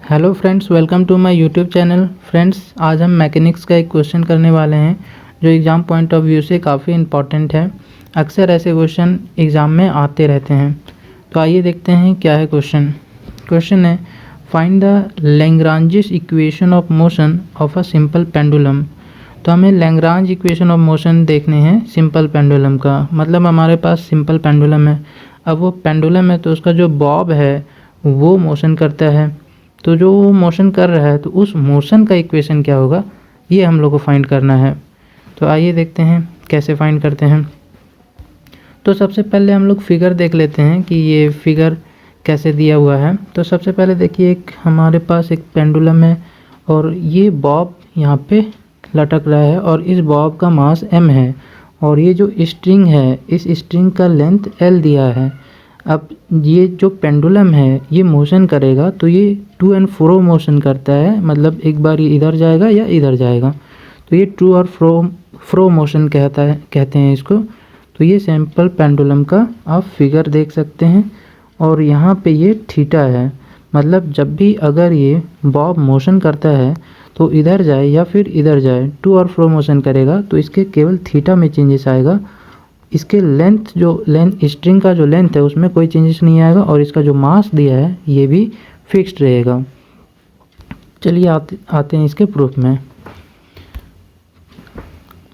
Hello friends, welcome to my YouTube channel. Friends, आज हम mechanics का एक क्वेश्चन करने वाले हैं जो एग्ज़ाम पॉइंट ऑफ व्यू से काफ़ी इंपॉर्टेंट है। अक्सर ऐसे क्वेश्चन एग्ज़ाम में आते रहते हैं। तो आइए देखते हैं क्या है क्वेश्चन। क्वेश्चन है, find the Lagrange's equation of motion of a simple pendulum. तो हमें लैग्रांज इक्वेशन ऑफ मोशन देखने हैं सिंपल पेंडुलम का। मतलब हमारे पास सिंपल पेंडुलम है। अब वो पेंडुलम है तो उसका जो बॉब है वो मोशन करता है। तो जो वो मोशन कर रहा है तो उस मोशन का इक्वेशन क्या होगा, ये हम लोग को फाइंड करना है। तो आइए देखते हैं कैसे फाइंड करते हैं। तो सबसे पहले हम लोग फिगर देख लेते हैं कि ये फिगर कैसे दिया हुआ है। तो सबसे पहले देखिए, एक हमारे पास एक पेंडुलम है और ये बॉब यहाँ पे लटक रहा है और इस बॉब का मास m है और ये जो स्ट्रिंग है इस स्ट्रिंग का लेंथ l दिया है। अब ये जो पेंडुलम है ये मोशन करेगा तो ये टू एंड फ्रो मोशन करता है, मतलब एक बार ये इधर जाएगा या इधर जाएगा। तो ये टू और फ्रो मोशन कहते हैं इसको। तो ये सिंपल पेंडुलम का आप फिगर देख सकते हैं और यहाँ पे ये थीटा है। मतलब जब भी अगर ये बॉब मोशन करता है तो इधर जाए या फिर इधर जाए, टू और फ्रो मोशन करेगा तो इसके केवल थीटा में चेंजेस आएगा। इसके लेंथ स्ट्रिंग का जो लेंथ है उसमें कोई चेंजेस नहीं आएगा और इसका जो मास दिया है ये भी फिक्स्ड रहेगा। चलिए आते हैं इसके प्रूफ में।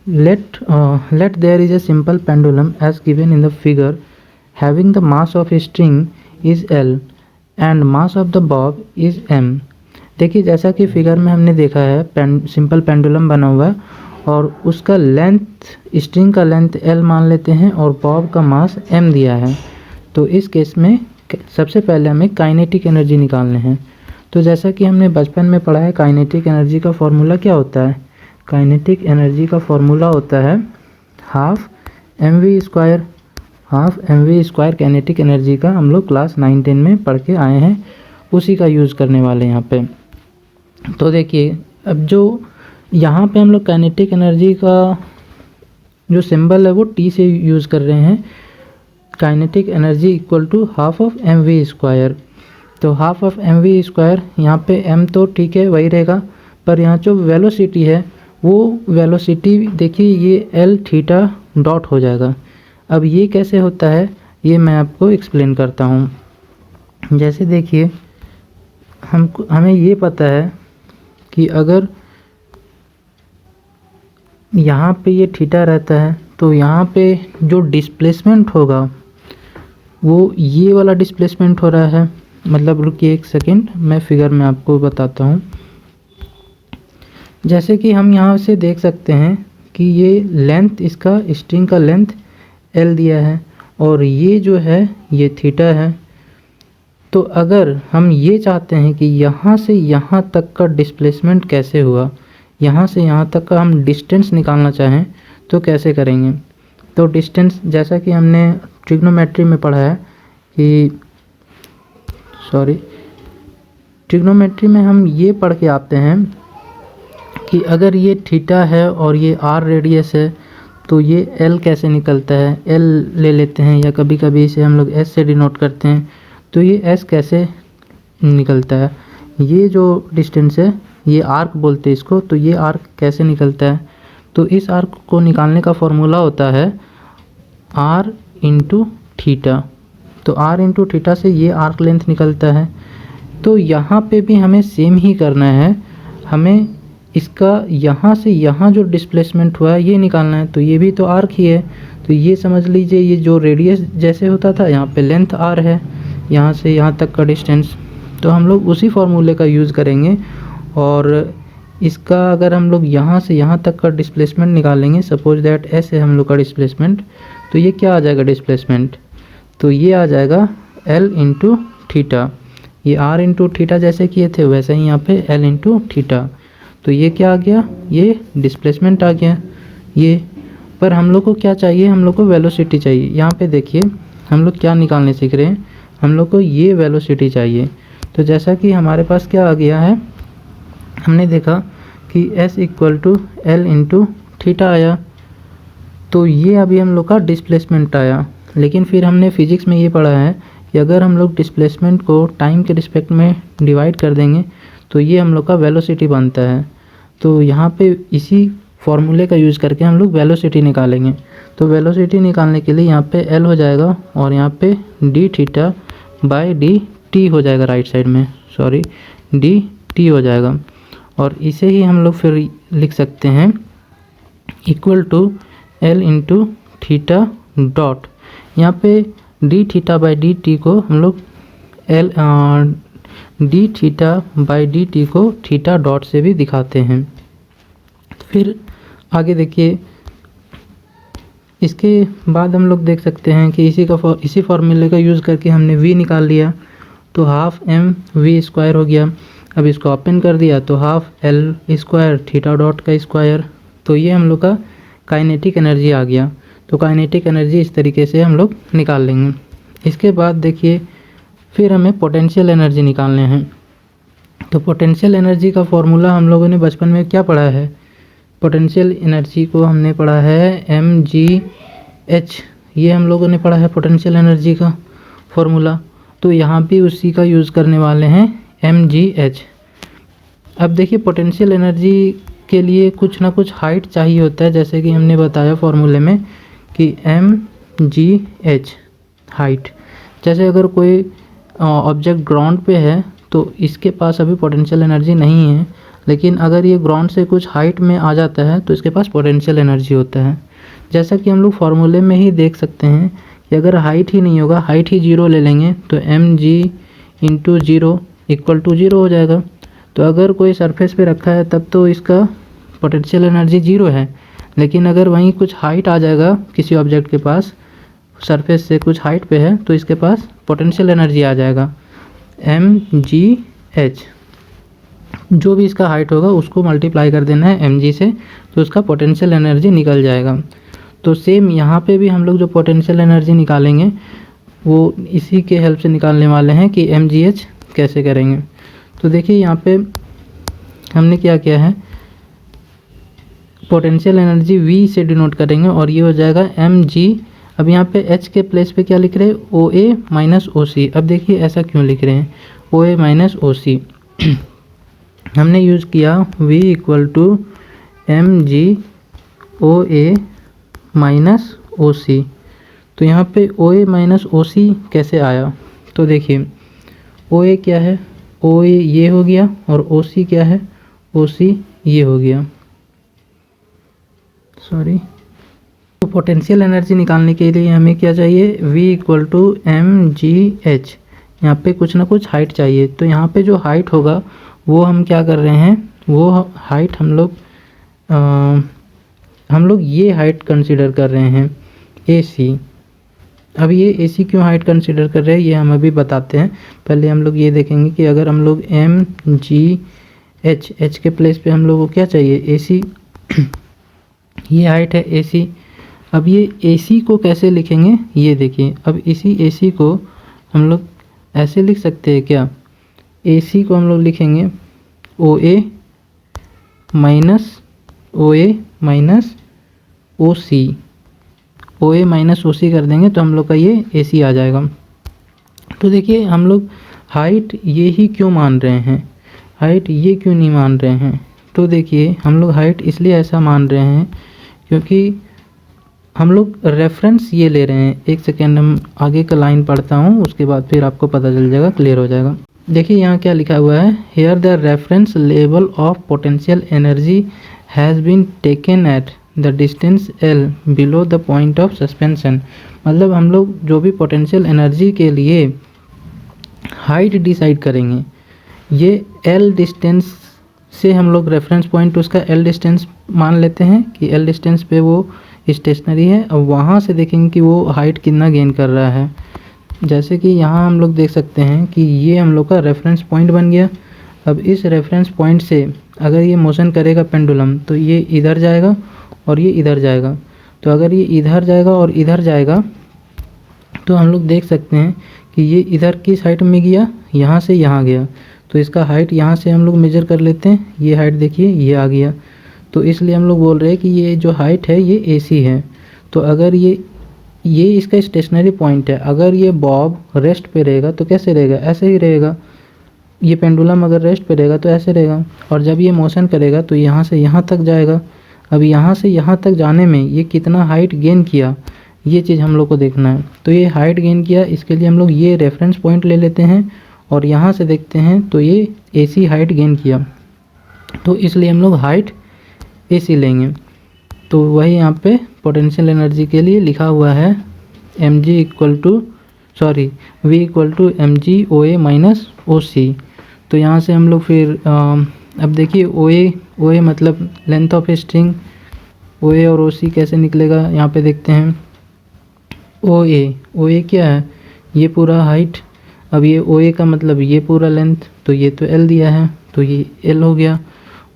let there is a simple pendulum as given in the figure having the mass of a string is L and mass of the bob is M। देखिए, जैसा कि फिगर में हमने देखा है सिंपल पेंडुलम बना हुआ है और उसका लेंथ, स्ट्रिंग का लेंथ L मान लेते हैं और बॉब का मास M दिया है। तो इस केस में सबसे पहले हमें काइनेटिक एनर्जी निकालने हैं। तो जैसा कि हमने बचपन में पढ़ा है, काइनेटिक एनर्जी का फॉर्मूला क्या होता है? काइनेटिक एनर्जी का फॉर्मूला होता है half M V square. Kinetic energy का हम लोग क्लास 9-10 में पढ़ के आए हैं, उसी का यूज़ करने वाले यहाँ पे। तो देखिए, अब जो यहाँ पे हम लोग काइनेटिक एनर्जी का जो सिंबल है वो टी से यूज़ कर रहे हैं। Kinetic energy equal to half of M V square. तो half of M V square, यहाँ पे एम तो ठीक है वही रहेगा, पर यहाँ जो वेलोसिटी है वो वेलोसिटी देखिए ये एल थीटा डॉट हो जाएगा। अब ये कैसे होता है ये मैं आपको एक्सप्लेन करता हूँ। जैसे देखिए, हमें ये पता है कि अगर यहाँ पे ये थीटा रहता है तो यहाँ पे जो डिस्प्लेसमेंट होगा वो ये वाला डिस्प्लेसमेंट हो रहा है। मतलब रुकिए एक सेकेंड, मैं फिगर में आपको बताता हूँ। जैसे कि हम यहाँ से देख सकते हैं कि ये लेंथ, इसका स्ट्रिंग का लेंथ L दिया है और ये जो है ये थीटा है। तो अगर हम ये चाहते हैं कि यहाँ से यहाँ तक का डिस्प्लेसमेंट कैसे हुआ, यहाँ से यहाँ तक का हम डिस्टेंस निकालना चाहें तो कैसे करेंगे? तो डिस्टेंस, जैसा कि हमने ट्रिग्नोमेट्री में पढ़ा है कि ट्रिग्नोमेट्री में हम ये पढ़ के आते हैं कि अगर ये थीटा है और ये r रेडियस है तो ये l कैसे निकलता है। l ले लेते हैं या कभी कभी इसे हम लोग s से डिनोट करते हैं। तो ये s कैसे निकलता है, ये जो डिस्टेंस है ये आर्क बोलते हैं इसको। तो ये आर्क कैसे निकलता है? तो इस आर्क को निकालने का फॉर्मूला होता है r इंटू थीटा। तो r इंटू थीटा से ये आर्क लेंथ निकलता है। तो यहाँ पे भी हमें सेम ही करना है, हमें इसका यहाँ से यहाँ जो डिस्प्लेसमेंट हुआ है ये निकालना है। तो ये भी तो आर्क ही है। तो ये समझ लीजिए ये जो रेडियस जैसे होता था यहाँ पे लेंथ r है, यहाँ से यहाँ तक का डिस्टेंस। तो हम लोग उसी फॉर्मूले का यूज़ करेंगे और इसका अगर हम लोग यहाँ से यहाँ तक का डिस्प्लेसमेंट निकालेंगे, सपोज दैट s है हम लोग का डिस्प्लेसमेंट, तो ये क्या आ जाएगा डिस्प्लेसमेंट? तो ये आ जाएगा l इंटू थीटा। ये r इंटू थीटा जैसे किए थे वैसे ही यहाँ पे l इंटू थीटा। तो ये क्या आ गया, ये डिस्प्लेसमेंट आ गया ये। पर हम लोग को क्या चाहिए, हम लोग को वेलोसिटी चाहिए। यहाँ पे देखिए हम लोग क्या निकालने सीख रहे हैं, हम लोग को ये वेलोसिटी चाहिए। तो जैसा कि हमारे पास क्या आ गया है, हमने देखा कि s equal to L into theta आया। तो ये अभी हम लोग का डिस्प्लेसमेंट आया। लेकिन फिर हमने फिजिक्स में ये पढ़ा है कि अगर हम लोग डिस्प्लेसमेंट को टाइम के रिस्पेक्ट में डिवाइड कर देंगे तो ये हम लोग का वेलोसिटी बनता है। तो यहाँ पे इसी फॉर्मूले का यूज़ करके हम लोग वेलोसिटी निकालेंगे। तो वेलोसिटी निकालने के लिए यहाँ पे एल हो जाएगा और यहाँ पे D theta by D T हो जाएगा, राइट साइड में सॉरी डी टी हो जाएगा। और इसे ही हम लोग फिर लिख सकते हैं equal to L into theta dot. यहाँ पे D theta by D T को हम लोग L D theta by D T को थीटा डॉट से भी दिखाते हैं। फिर आगे देखिए, इसके बाद हम लोग देख सकते हैं कि इसी फॉर्मूले का यूज़ करके हमने v निकाल लिया, तो हाफ एम वी स्क्वायर हो गया। अब इसको ओपन कर दिया तो half L square theta dot का स्क्वायर। तो ये हम लोग का काइनेटिक एनर्जी आ गया। तो काइनेटिक एनर्जी इस तरीके से हम लोग निकाल लेंगे। इसके बाद देखिए, फिर हमें पोटेंशियल एनर्जी निकालने हैं। तो पोटेंशियल एनर्जी का फॉर्मूला हम लोगों ने बचपन में क्या पढ़ा है? पोटेंशियल एनर्जी को हमने पढ़ा है mgh, ये हम लोगों ने पढ़ा है पोटेंशियल एनर्जी का फॉर्मूला। तो यहाँ भी उसी का यूज़ करने वाले हैं mgh। अब देखिए, पोटेंशियल एनर्जी के लिए कुछ ना कुछ हाइट चाहिए होता है, जैसे कि हमने बताया फॉर्मूले में कि mgh हाइट। जैसे अगर कोई ऑब्जेक्ट ग्राउंड पे है तो इसके पास अभी पोटेंशियल एनर्जी नहीं है, लेकिन अगर ये ग्राउंड से कुछ हाइट में आ जाता है तो इसके पास पोटेंशियल एनर्जी होता है। जैसा कि हम लोग फार्मूले में ही देख सकते हैं कि अगर हाइट ही नहीं होगा, हाइट ही जीरो ले लेंगे तो mg into zero equal to zero हो जाएगा। तो अगर कोई सरफेस पे रखा है तब तो इसका पोटेंशियल एनर्जी जीरो है, लेकिन अगर वहीं कुछ हाइट आ जाएगा किसी ऑब्जेक्ट के पास, सरफेस से कुछ हाइट पे है, तो इसके पास पोटेंशियल एनर्जी आ जाएगा mgh। जो भी इसका हाइट होगा उसको मल्टीप्लाई कर देना है mg से, तो उसका पोटेंशियल एनर्जी निकल जाएगा। तो सेम यहाँ पे भी हम लोग जो पोटेंशियल एनर्जी निकालेंगे वो इसी के हेल्प से निकालने वाले हैं कि mgh कैसे करेंगे। तो देखिए, यहाँ पे हमने क्या किया है, पोटेंशियल एनर्जी v से डिनोट करेंगे और ये हो जाएगा mg। अब यहाँ पे h के प्लेस पे क्या लिख रहे हैं, OA माइनस OC। अब देखिए ऐसा क्यों लिख रहे हैं OA माइनस OC। हमने यूज़ किया v equal to mg OA minus OC। तो यहाँ पे OA माइनस OC कैसे आया? तो देखिए, OA क्या है, OA ये हो गया, और OC क्या है, OC ये हो गया, सॉरी। तो पोटेंशियल एनर्जी निकालने के लिए हमें क्या चाहिए, v इक्वल टू mgh। यहाँ पे कुछ ना कुछ हाइट चाहिए, तो यहाँ पे जो हाइट होगा वो हम क्या कर रहे हैं, वो हाइट हम लोग ये हाइट कंसीडर कर रहे हैं AC। अब ये AC क्यों हाइट कंसीडर कर रहे हैं ये हम अभी बताते हैं। पहले हम लोग ये देखेंगे कि अगर हम लोग mgh के प्लेस पे हम लोग को क्या चाहिए, AC। ये हाइट है AC। अब ये AC को कैसे लिखेंगे, ये देखिए। अब इसी AC को हम लोग ऐसे लिख सकते हैं क्या, AC को हम लोग लिखेंगे OA minus OC। OA minus OC कर देंगे तो हम लोग का ये AC आ जाएगा। तो देखिए, हम लोग हाइट ये ही क्यों मान रहे हैं, हाइट ये क्यों नहीं मान रहे हैं? तो देखिए, हम लोग हाइट इसलिए ऐसा मान रहे हैं क्योंकि हम लोग रेफरेंस ये ले रहे हैं। एक सेकेंड, हम आगे का लाइन पढ़ता हूँ, उसके बाद फिर आपको पता चल जाएगा, क्लियर हो जाएगा। देखिए यहाँ क्या लिखा हुआ है, here the reference level of potential energy has been taken at the distance L below the point of suspension. मतलब हम लोग जो भी पोटेंशियल एनर्जी के लिए हाइट डिसाइड करेंगे, ये L डिस्टेंस से हम लोग रेफरेंस पॉइंट उसका L डिस्टेंस मान लेते हैं कि L डिस्टेंस पे वो स्टेशनरी है। अब वहाँ से देखेंगे कि वो हाइट कितना गेन कर रहा है। जैसे कि यहाँ हम लोग देख सकते हैं कि ये हम लोग का रेफरेंस पॉइंट बन गया। अब इस रेफरेंस पॉइंट से अगर ये मोशन करेगा पेंडुलम, तो ये इधर जाएगा और ये इधर जाएगा। तो अगर ये इधर जाएगा और इधर जाएगा तो हम लोग देख सकते हैं कि ये इधर की साइड में गया, यहाँ से यहाँ गया। तो इसका हाइट यहाँ से हम लोग मेजर कर लेते हैं। ये हाइट देखिए ये आ गया। तो इसलिए हम लोग बोल रहे हैं कि ये जो हाइट है ये AC है। तो अगर ये ये इसका स्टेशनरी पॉइंट है। अगर ये बॉब रेस्ट पे रहेगा तो कैसे रहेगा, ऐसे ही रहेगा। ये पेंडुलम अगर रेस्ट पे रहेगा तो ऐसे रहेगा, और जब ये मोशन करेगा तो यहाँ से यहाँ तक जाएगा। अब यहाँ से यहाँ तक जाने में ये कितना हाइट गेन किया, ये चीज़ हम लोग को देखना है। तो ये हाइट गेन किया, इसके लिए हम लोग ये रेफरेंस पॉइंट ले लेते हैं और यहाँ से देखते हैं तो ये AC हाइट गेन किया, तो इसलिए हम लोग हाइट AC लेंगे। तो वही यहाँ पे पोटेंशियल एनर्जी के लिए लिखा हुआ है V equal to mg OA minus OC। तो यहाँ से हम लोग फिर अब देखिए OA मतलब लेंथ ऑफ स्ट्रिंग, OA और OC कैसे निकलेगा यहाँ पे देखते हैं। OA क्या है, ये पूरा हाइट। अब ये OA का मतलब ये पूरा लेंथ, तो ये तो L दिया है तो ये L हो गया।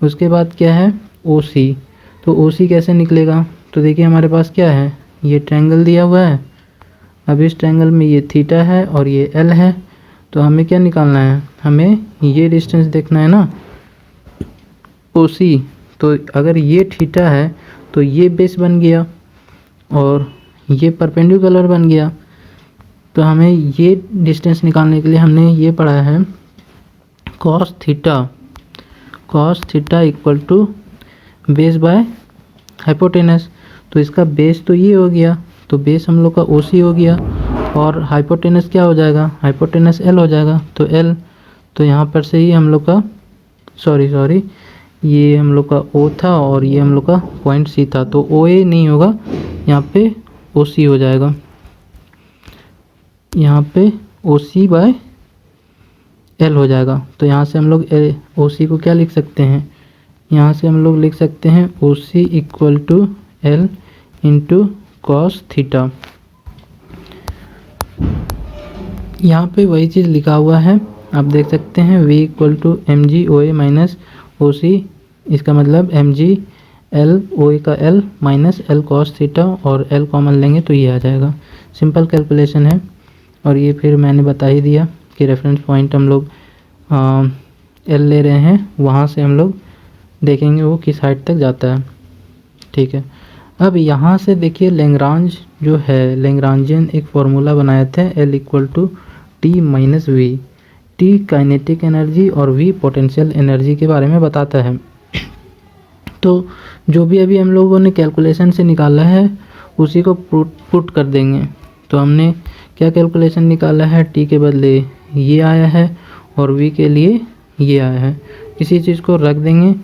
उसके बाद क्या है OC, तो OC कैसे निकलेगा, तो देखिए हमारे पास क्या है, ये ट्रायंगल दिया हुआ है। अब इस ट्रायंगल में ये थीटा है और ये L है, तो हमें क्या निकालना है, हमें ये डिस्टेंस देखना है ना OC। तो अगर ये थीटा है तो ये बेस बन गया और ये परपेंडिकुलर बन गया। तो हमें ये डिस्टेंस निकालने के लिए हमने ये पढ़ा है cos theta equal to base by hypotenuse. तो इसका बेस तो ये हो गया, तो बेस हम लोग का OC हो गया, और हाइपोटेनस क्या हो जाएगा, हाइपोटेनस L हो जाएगा। तो L, तो यहाँ पर से ही हम लोग का सॉरी ये हम लोग का O था और ये हम लोग का पॉइंट C था, तो OA नहीं होगा, यहाँ पे OC हो जाएगा। यहाँ पे OC बाय L हो जाएगा। तो यहाँ से हम लोग OC को क्या लिख सकते हैं, यहाँ से हम लोग लिख सकते हैं OC equal to L into cos theta. यहाँ पे वही चीज़ लिखा हुआ है, आप देख सकते हैं V equal to mg OA minus OC। इसका मतलब mg L OA का L minus L cos theta, और L कॉमन लेंगे तो ये आ जाएगा। सिंपल कैलकुलेशन है, और ये फिर मैंने बता ही दिया कि रेफरेंस पॉइंट हम लोग L ले रहे हैं, वहाँ से हम लोग देखेंगे वो किस हाइट तक जाता है। ठीक है, अब यहाँ से देखिए लेंग्रांज जो है, लेंग्रांजियन एक फॉर्मूला बनाए थे L equal to T minus V। T kinetic energy और V पोटेंशियल एनर्जी के बारे में बताता है। तो जो भी अभी हम लोगों ने कैलकुलेशन से निकाला है उसी को पुट कर देंगे। तो हमने क्या कैलकुलेशन निकाला है, T के बदले ये आया है और V के लिए ये आया है, इसी चीज़ को रख देंगे।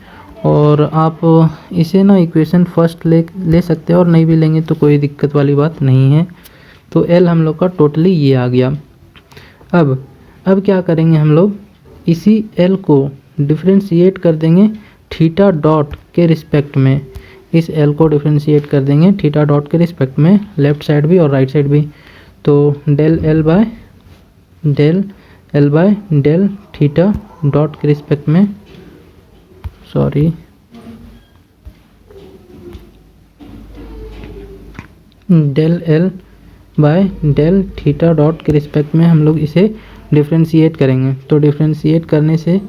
और आप इसे ना इक्वेशन फर्स्ट ले सकते हैं, और नहीं भी लेंगे तो कोई दिक्कत वाली बात नहीं है। तो L हम लोग का टोटली ये आ गया। अब क्या करेंगे, हम लोग इसी L को डिफ्रेंशिएट कर देंगे थीटा डॉट के रिस्पेक्ट में। इस L को डिफ्रेंशिएट कर देंगे थीटा डॉट के रिस्पेक्ट में, लेफ़्ट साइड भी और राइट साइड भी। तो del L by del theta dot के रिस्पेक्ट में, del L by del theta dot के रिस्पेक्ट में हम लोग इसे डिफ्रेंशिएट करेंगे। तो डिफ्रेंशिएट करने से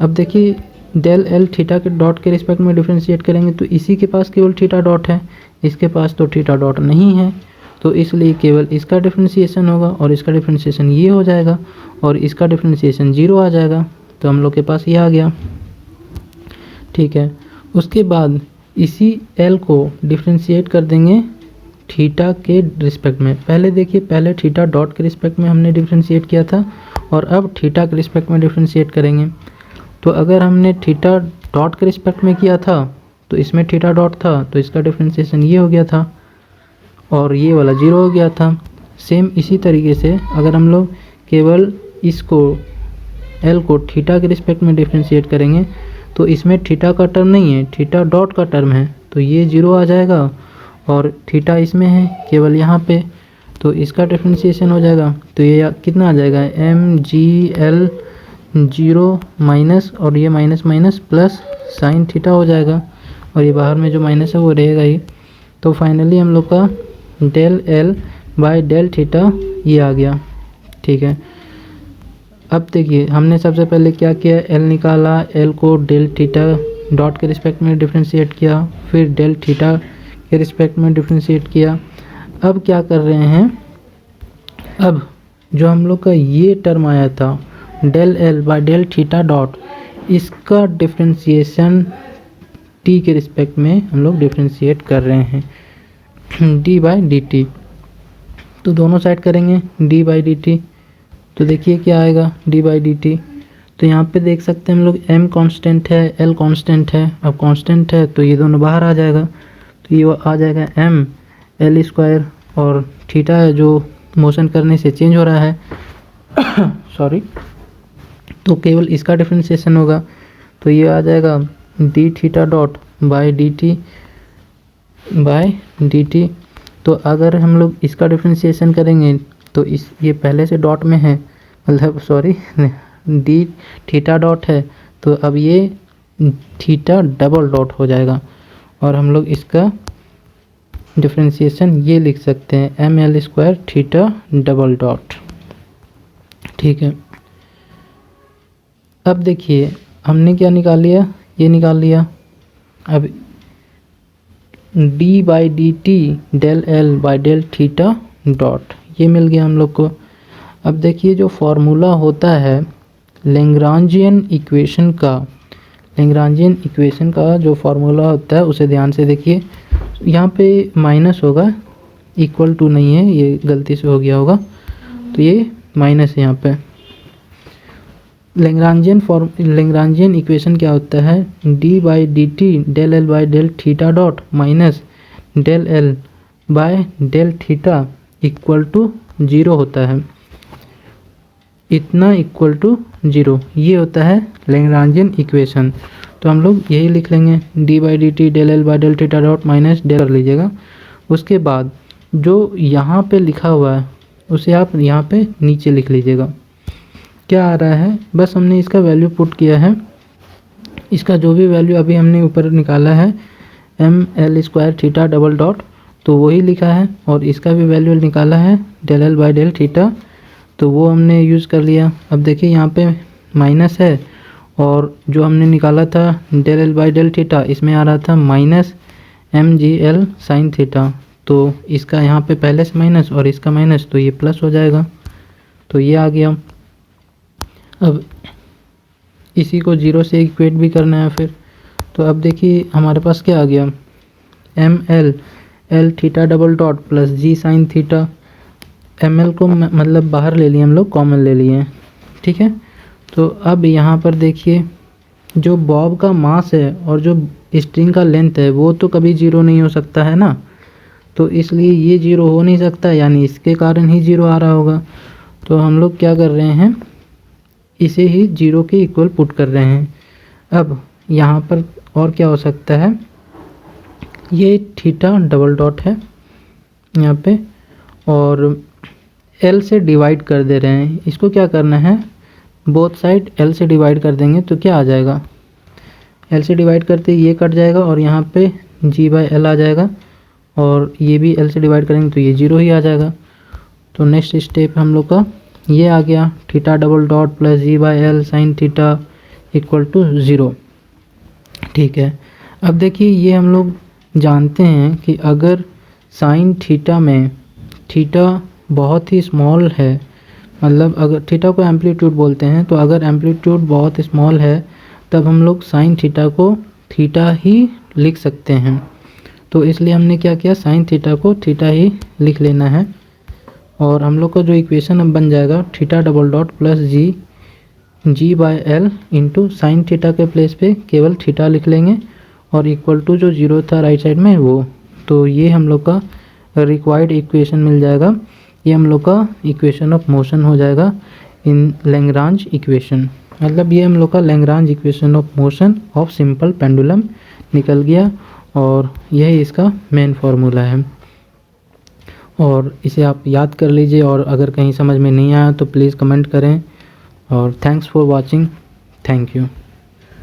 अब देखिए डेल L थीटा के डॉट के रिस्पेक्ट में डिफ्रेंशिएट करेंगे तो इसी के पास केवल थीटा डॉट है, इसके पास तो थीटा डॉट नहीं है, तो इसलिए केवल इसका डिफ्रेंशिएशन होगा और इसका डिफ्रेंशिएशन ये हो जाएगा और इसका डिफ्रेंशिएशन 0 आ जाएगा। तो हम लोग के पास ये आ गया। ठीक है, उसके बाद इसी L को डिफ्रेंशिएट कर देंगे थीटा के रिस्पेक्ट में। पहले देखिए, पहले थीटा डॉट के रिस्पेक्ट में हमने डिफ्रेंशिएट किया था और अब थीटा के रिस्पेक्ट में डिफ्रेंशिएट करेंगे। तो अगर हमने थीटा डॉट के रिस्पेक्ट में किया था तो इसमें थीटा डॉट था, तो इसका डिफ्रेंशिएशन ये हो गया था और ये वाला 0 हो गया था। सेम इसी तरीके से अगर हम लोग केवल इसको L को थीटा के रिस्पेक्ट में डिफ्रेंशिएट करेंगे तो इसमें थीटा का टर्म नहीं है, थीटा डॉट का टर्म है, तो ये 0 आ जाएगा और थीटा इसमें है केवल यहाँ पे, तो इसका डिफ्रेंशिएशन हो जाएगा। तो ये कितना आ जाएगा, mgl 0 माइनस और ये minus minus plus sine theta हो जाएगा और ये बाहर में जो माइनस है वो रहेगा ही। तो फाइनली हम लोग का del L by del theta ये आ गया। ठीक है, अब देखिए हमने सबसे पहले क्या किया, L निकाला, L को डेल थीटा डॉट के रिस्पेक्ट में डिफ्रेंशिएट किया, फिर डेल थीटा के रिस्पेक्ट में डिफ्रेंशिएट किया। अब क्या कर रहे हैं, अब जो हम लोग का ये टर्म आया था del L by del theta dot, इसका डिफ्रेंशिएशन टी के रिस्पेक्ट में हम लोग डिफ्रेंशिएट कर रहे हैं डी बाई डी टी। तो दोनों साइड करेंगे डी बाई डी टी, तो देखिए क्या आएगा डी बाई डी टी। तो यहाँ पे देख सकते हैं हम लोग m कांस्टेंट है, l कांस्टेंट है। अब कांस्टेंट है तो ये दोनों बाहर आ जाएगा, तो ये आ जाएगा m l स्क्वायर, और थीटा है जो मोशन करने से चेंज हो रहा है सॉरी, तो केवल इसका डिफ्रेंशिएशन होगा। तो ये आ जाएगा D theta dot by D T. तो अगर हम लोग इसका डिफ्रेंशिएशन करेंगे तो ये पहले से डॉट में है, मतलब सॉरी डी थीटा डॉट है, तो अब ये थीटा डबल डॉट हो जाएगा, और हम लोग इसका डिफ्रेंशिएशन ये लिख सकते हैं M L square theta double dot. ठीक है, अब देखिए हमने क्या निकाल लिया, ये निकाल लिया। अब D by D T del L by del theta dot, ये मिल गया हम लोग को। अब देखिए जो फॉर्मूला होता है लैग्रांजियन इक्वेशन का जो फार्मूला होता है उसे ध्यान से देखिए। यहाँ पे माइनस होगा, इक्वल टू नहीं है, ये गलती से हो गया होगा, तो ये माइनस है यहाँ पे। लैग्रांजियन इक्वेशन क्या होता है, D by D T del L by del theta dot minus del L by del theta equal to 0 होता है, इतना इक्वल टू 0, ये होता है लैग्रांजियन इक्वेशन। तो हम लोग यही लिख लेंगे D by D T del L by del theta dot minus del कर लीजिएगा। उसके बाद जो यहाँ पे लिखा हुआ है उसे आप यहाँ पे नीचे लिख लीजिएगा। क्या आ रहा है, बस हमने इसका वैल्यू पुट किया है, इसका जो भी वैल्यू अभी हमने ऊपर निकाला है M L square theta double dot, तो वही लिखा है, और इसका भी वैल्यू निकाला है del L by del theta, तो वो हमने यूज़ कर लिया। अब देखिए यहाँ पे माइनस है, और जो हमने निकाला था del L by del theta, इसमें आ रहा था minus M G L sine theta, तो इसका यहाँ पे पहले से माइनस और इसका माइनस, तो ये प्लस हो जाएगा, तो ये आ गया। अब इसी को 0 से इक्वेट भी करना है फिर, तो अब देखिए हमारे पास क्या आ गया, M L theta double dot plus G sine theta. M L को मतलब बाहर ले लिए हम लोग, कॉमन ले लिए, ठीक है। तो अब यहाँ पर देखिए जो बॉब का मास है और जो स्ट्रिंग का लेंथ है वो तो कभी 0 नहीं हो सकता है ना, तो इसलिए ये 0 हो नहीं सकता, यानी इसके कारण ही 0 आ रहा होगा। तो हम लोग क्या कर रहे हैं, इसे ही 0 के इक्वल पुट कर रहे हैं। अब यहाँ पर और क्या हो सकता है, ये थीटा डबल डॉट है यहाँ पे, और L से डिवाइड कर दे रहे हैं। इसको क्या करना है, बोथ साइड L से डिवाइड कर देंगे तो क्या आ जाएगा, L से डिवाइड करते ये कट जाएगा और यहाँ पे G बाई L आ जाएगा, और ये भी L से डिवाइड करेंगे तो ये 0 ही आ जाएगा। तो नेक्स्ट स्टेप हम लोग का ये आ गया, theta double dot plus G by L sine theta equal to 0। ठीक है, अब देखिए ये हम लोग जानते हैं कि अगर साइन थीटा में थीटा बहुत ही स्मॉल है, मतलब अगर थीटा को एम्पलीट्यूड बोलते हैं, तो अगर एम्पलीट्यूड बहुत स्मॉल है तब हम लोग साइन थीटा को थीटा ही लिख सकते हैं। तो इसलिए हमने क्या किया, साइन थीटा को थीटा ही लिख लेना है, और हम लोग का जो इक्वेशन अब बन जाएगा theta double dot plus G by L into sine theta के प्लेस पे केवल थीटा लिख लेंगे, और इक्वल टू जो 0 था राइट साइड में वो, तो ये हम लोग का रिक्वायर्ड इक्वेशन मिल जाएगा। ये हम लोग का इक्वेशन ऑफ मोशन हो जाएगा इन लैग्रांज इक्वेशन, मतलब ये हम लोग का Lagrange equation of motion of simple pendulum निकल गया, और यही इसका मेन फार्मूला है। और इसे आप याद कर लीजिए, और अगर कहीं समझ में नहीं आया तो प्लीज़ कमेंट करें, और thanks for watching, thank you.